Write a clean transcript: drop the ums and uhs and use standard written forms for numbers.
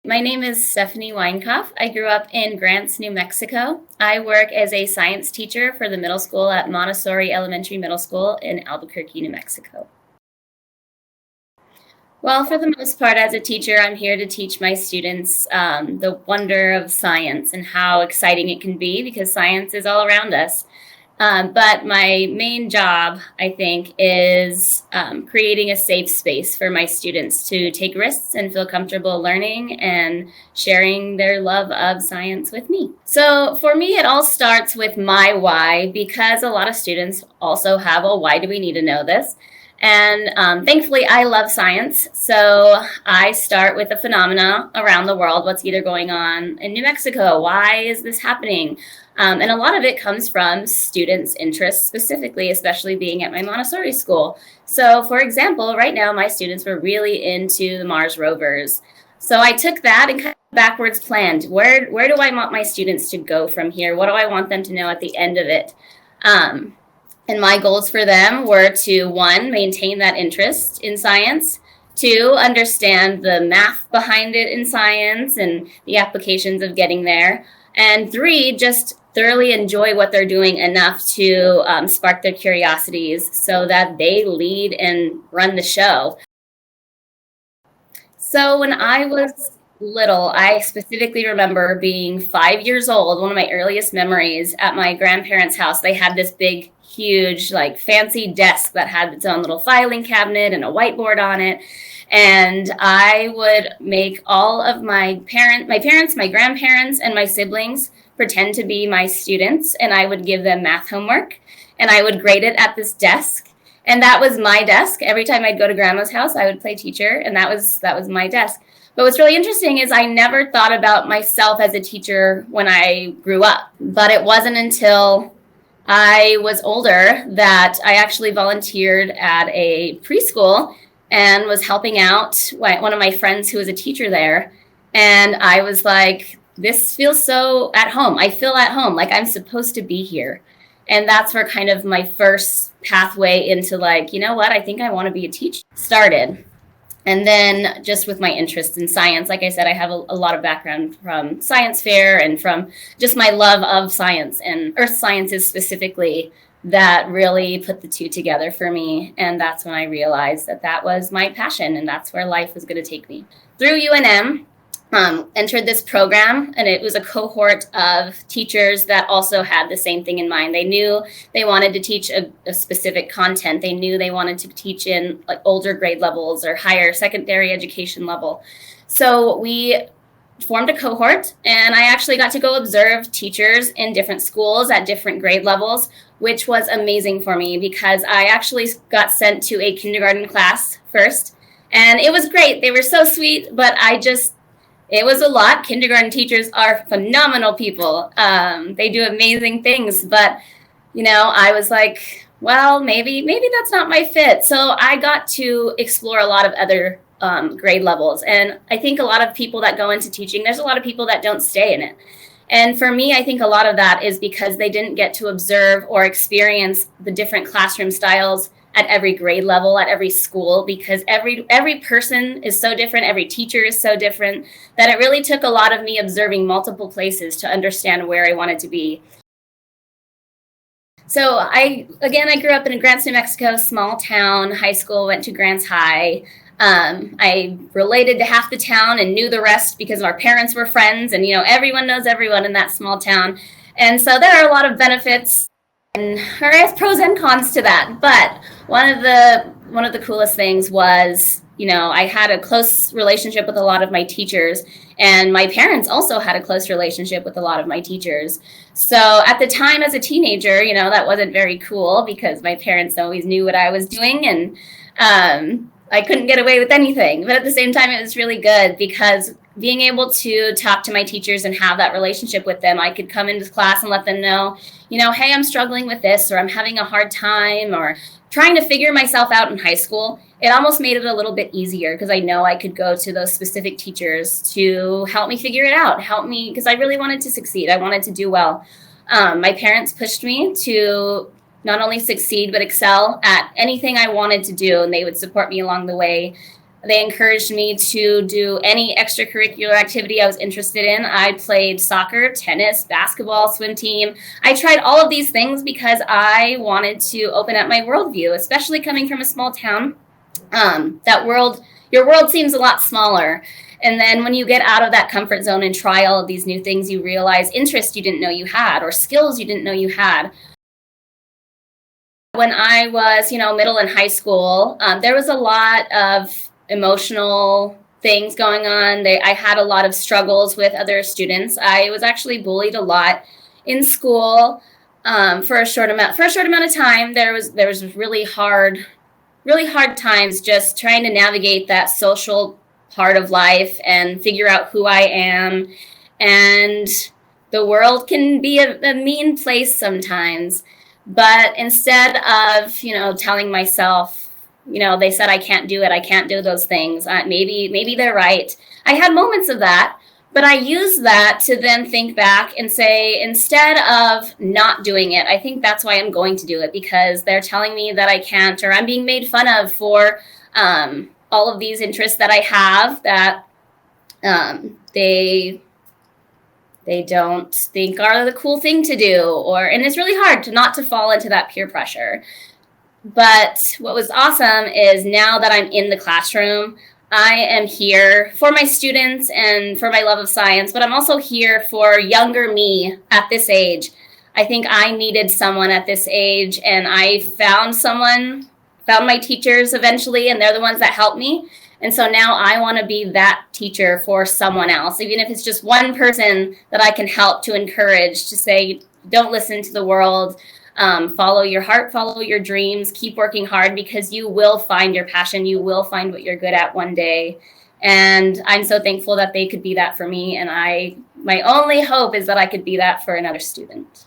My name is Stephanie Weinkoff. I grew up in Grants, New Mexico. I work as a science teacher for the middle school at Montessori Elementary Middle School in Albuquerque, New Mexico. Well, for the most part, as a teacher, I'm here to teach my students the wonder of science and how exciting it can be because science is all around us. But my main job, I think, is creating a safe space for my students to take risks and feel comfortable learning and sharing their love of science with me. So for me, it all starts with my why because a lot of students also have a why do we need to know this? And thankfully, I love science. So I start with the phenomena around the world. What's either going on in New Mexico? Why is this happening? And a lot of it comes from students' interests, specifically, especially being at my Montessori school. So, for example, right now, my students were really into the Mars rovers. So I took that and kind of backwards planned. Where do I want my students to go from here? What do I want them to know at the end of it? Um, and my goals for them were to, one, maintain that interest in science, two, understand the math behind it in science and the applications of getting there, and three, just thoroughly enjoy what they're doing enough to spark their curiosities so that they lead and run the show. So when I was little, I specifically remember being 5 years old. One of my earliest memories at my grandparents' house, they had this big, huge, like fancy desk that had its own little filing cabinet and a whiteboard on it. And I would make all of my parents, my grandparents, and my siblings pretend to be my students, and I would give them math homework, and I would grade it at this desk, and that was my desk. Every time I'd go to grandma's house, I would play teacher, and that was my desk. But what's really interesting is I never thought about myself as a teacher when I grew up. But it wasn't until I was older that I actually volunteered at a preschool and was helping out one of my friends who was a teacher there. And I was like, this feels so at home. I feel at home, like I'm supposed to be here. And that's where kind of my first pathway into like, you know what, I think I want to be a teacher started. And then just with my interest in science, like I said, I have a lot of background from science fair and from just my love of science and earth sciences specifically that really put the two together for me. And that's when I realized that that was my passion and that's where life was going to take me. Through UNM, entered this program, and it was a cohort of teachers that also had the same thing in mind. They knew they wanted to teach a specific content. They knew they wanted to teach in like older grade levels or higher secondary education level. So we formed a cohort, and I actually got to go observe teachers in different schools at different grade levels, which was amazing for me because I actually got sent to a kindergarten class first, and it was great. They were so sweet, but it was a lot. Kindergarten teachers are phenomenal people. They do amazing things, but I was like, well, maybe that's not my fit. So I got to explore a lot of other grade levels, and I think a lot of people that go into teaching, there's a lot of people that don't stay in it. And for me, I think a lot of that is because they didn't get to observe or experience the different classroom styles at every grade level, at every school, because every person is so different, every teacher is so different, that it really took a lot of me observing multiple places to understand where I wanted to be. So I grew up in Grants, New Mexico, small town, high school, went to Grants High. I related to half the town and knew the rest because our parents were friends, and everyone knows everyone in that small town. And so there are a lot of benefits and there is pros and cons to that. But one of the coolest things was, I had a close relationship with a lot of my teachers, and my parents also had a close relationship with a lot of my teachers. So at the time as a teenager, that wasn't very cool because my parents always knew what I was doing, and I couldn't get away with anything. But at the same time, it was really good because being able to talk to my teachers and have that relationship with them, I could come into class and let them know, hey, I'm struggling with this, or I'm having a hard time, or trying to figure myself out in high school. It almost made it a little bit easier because I know I could go to those specific teachers to help me figure it out, help me, because I really wanted to succeed. I wanted to do well. My parents pushed me to not only succeed, but excel at anything I wanted to do, and they would support me along the way. They encouraged me to do any extracurricular activity I was interested in. I played soccer, tennis, basketball, swim team. I tried all of these things because I wanted to open up my worldview, especially coming from a small town. Your world seems a lot smaller. And then when you get out of that comfort zone and try all of these new things, you realize interests you didn't know you had or skills you didn't know you had. When I was, middle and high school, there was a lot of emotional things going on. I had a lot of struggles with other students. I was actually bullied a lot in school for a short amount of time. There was really hard times just trying to navigate that social part of life and figure out who I am. And the world can be a mean place sometimes. But instead of, telling myself, they said I can't do it, I can't do those things, maybe they're right. I had moments of that, but I used that to then think back and say, instead of not doing it, I think that's why I'm going to do it, because they're telling me that I can't, or I'm being made fun of for all of these interests that I have that they don't think are the cool thing to do, and it's really hard not to fall into that peer pressure. But what was awesome is now that I'm in the classroom, I am here for my students and for my love of science, but I'm also here for younger me at this age. I think I needed someone at this age, and I found my teachers eventually, and they're the ones that helped me. And so now I want to be that teacher for someone else, even if it's just one person that I can help to encourage, to say, don't listen to the world. Follow your heart, follow your dreams, keep working hard, because you will find your passion. You will find what you're good at one day. And I'm so thankful that they could be that for me. And my only hope is that I could be that for another student.